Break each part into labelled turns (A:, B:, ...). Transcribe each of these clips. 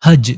A: हज।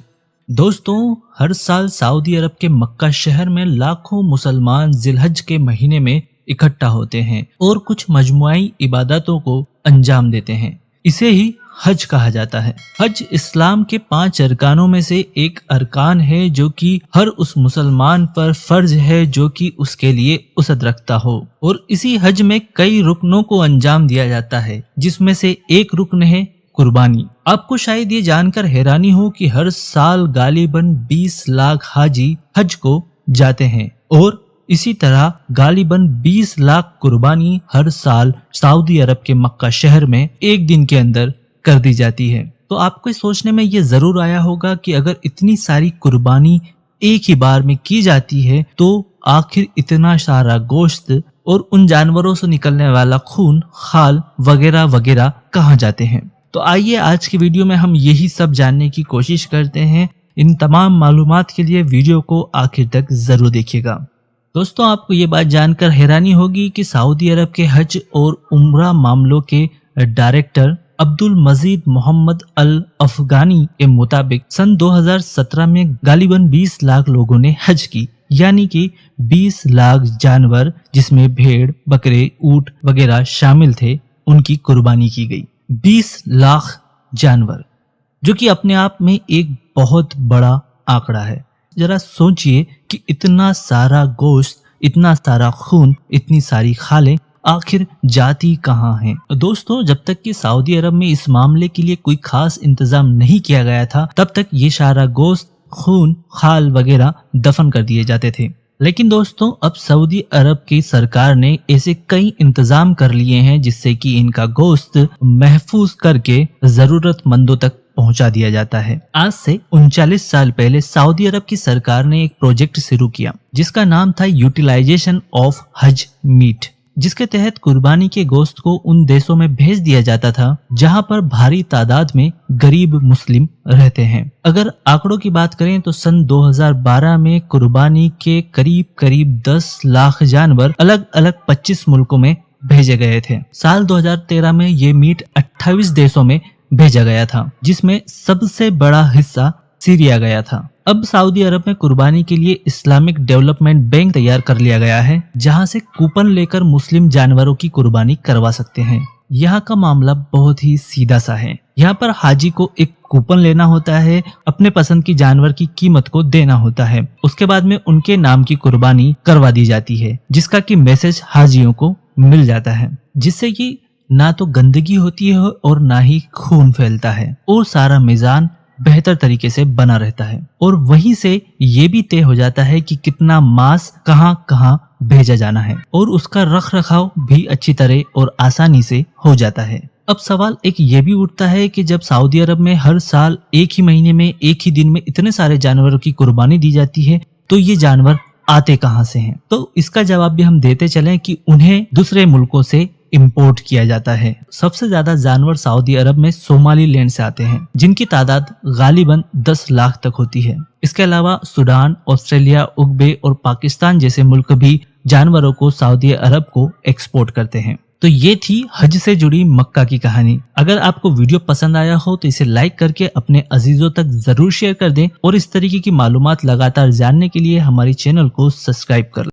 A: दोस्तों, हर साल सऊदी अरब के मक्का शहर में लाखों मुसलमान जिलहज के महीने में इकट्ठा होते हैं और कुछ मजमुआई इबादतों को अंजाम देते हैं। इसे ही हज कहा जाता है। हज इस्लाम के 5 अरकानों में से एक अरकान है जो कि हर उस मुसलमान पर फर्ज है जो कि उसके लिए उसद रखता हो, और इसी हज में कई रुकनों को अंजाम दिया जाता है, जिसमें से एक रुकन है कुर्बानी। आपको शायद ये जानकर हैरानी हो कि हर साल गालिबन 20 लाख हाजी हज को जाते हैं और इसी तरह गालिबन 20 लाख कुर्बानी हर साल सऊदी अरब के मक्का शहर में एक दिन के अंदर कर दी जाती है। तो आपको सोचने में ये जरूर आया होगा कि अगर इतनी सारी कुर्बानी एक ही बार में की जाती है तो आखिर इतना सारा गोश्त और उन जानवरों से निकलने वाला खून, खाल वगैरह वगैरह कहाँ जाते हैं। तो आइए आज की वीडियो में हम यही सब जानने की कोशिश करते हैं। इन तमाम मालूमात के लिए वीडियो को आखिर तक जरूर देखिएगा। दोस्तों, आपको ये बात जानकर हैरानी होगी कि सऊदी अरब के हज और उम्रा मामलों के डायरेक्टर अब्दुल मजीद मोहम्मद अल अफगानी के मुताबिक सन 2017 में गालिबन 20 लाख लोगों ने हज की, यानी कि 20 लाख जानवर जिसमें भेड़, बकरे, ऊंट वगैरह शामिल थे, उनकी कुर्बानी की गई। 20 लाख जानवर, जो कि अपने आप में एक बहुत बड़ा आंकड़ा है। जरा सोचिए कि इतना सारा गोश्त, इतना सारा खून, इतनी सारी खालें आखिर जाती कहाँ हैं। दोस्तों, जब तक कि सऊदी अरब में इस मामले के लिए कोई खास इंतजाम नहीं किया गया था, तब तक ये सारा गोश्त, खून, खाल वगैरह दफन कर दिए जाते थे। लेकिन दोस्तों, अब सऊदी अरब की सरकार ने ऐसे कई इंतजाम कर लिए हैं जिससे कि इनका गोश्त महफूज करके जरूरतमंदों तक पहुंचा दिया जाता है। आज से 39 साल पहले सऊदी अरब की सरकार ने एक प्रोजेक्ट शुरू किया जिसका नाम था यूटिलाइजेशन ऑफ हज मीट, जिसके तहत कुर्बानी के गोश्त को उन देशों में भेज दिया जाता था जहां पर भारी तादाद में गरीब मुस्लिम रहते हैं। अगर आंकड़ों की बात करें तो सन 2012 में कुर्बानी के करीब 10 लाख जानवर अलग अलग 25 मुल्कों में भेजे गए थे। साल 2013 में ये मीट 28 देशों में भेजा गया था, जिसमें सबसे बड़ा हिस्सा सीरिया गया था। अब सऊदी अरब में कुर्बानी के लिए इस्लामिक डेवलपमेंट बैंक तैयार कर लिया गया है, जहां से कूपन लेकर मुस्लिम जानवरों की कुर्बानी करवा सकते हैं। यहाँ का मामला बहुत ही सीधा सा है। यहाँ पर हाजी को एक कूपन लेना होता है, अपने पसंद की जानवर की कीमत को देना होता है, उसके बाद में उनके नाम की कुर्बानी करवा दी जाती है, जिसका कि मैसेज हाजियों को मिल जाता है, जिससे कि ना तो गंदगी होती है और ना ही खून फैलता है, और सारा मिजान बेहतर तरीके से बना रहता है। और वहीं से ये भी तय हो जाता है कि कितना मांस कहां कहां भेजा जाना है, और उसका रख रखाव भी अच्छी तरह और आसानी से हो जाता है। अब सवाल एक ये भी उठता है कि जब सऊदी अरब में हर साल एक ही महीने में एक ही दिन में इतने सारे जानवरों की कुर्बानी दी जाती है, तो ये जानवर आते कहां से हैं? तो इसका जवाब भी हम देते चलें कि उन्हें दूसरे मुल्कों से इंपोर्ट किया जाता है। सबसे ज्यादा जानवर सऊदी अरब में सोमाली लैंड से आते हैं, जिनकी तादाद गालिबन 10 लाख तक होती है। इसके अलावा सूडान, ऑस्ट्रेलिया, उग्बे और पाकिस्तान जैसे मुल्क भी जानवरों को सऊदी अरब को एक्सपोर्ट करते हैं। तो ये थी हज से जुड़ी मक्का की कहानी। अगर आपको वीडियो पसंद आया हो तो इसे लाइक करके अपने अजीजों तक जरूर शेयर कर दें, और इस तरीके की मालूमात लगातार जानने के लिए हमारी चैनल को सब्सक्राइब कर लें।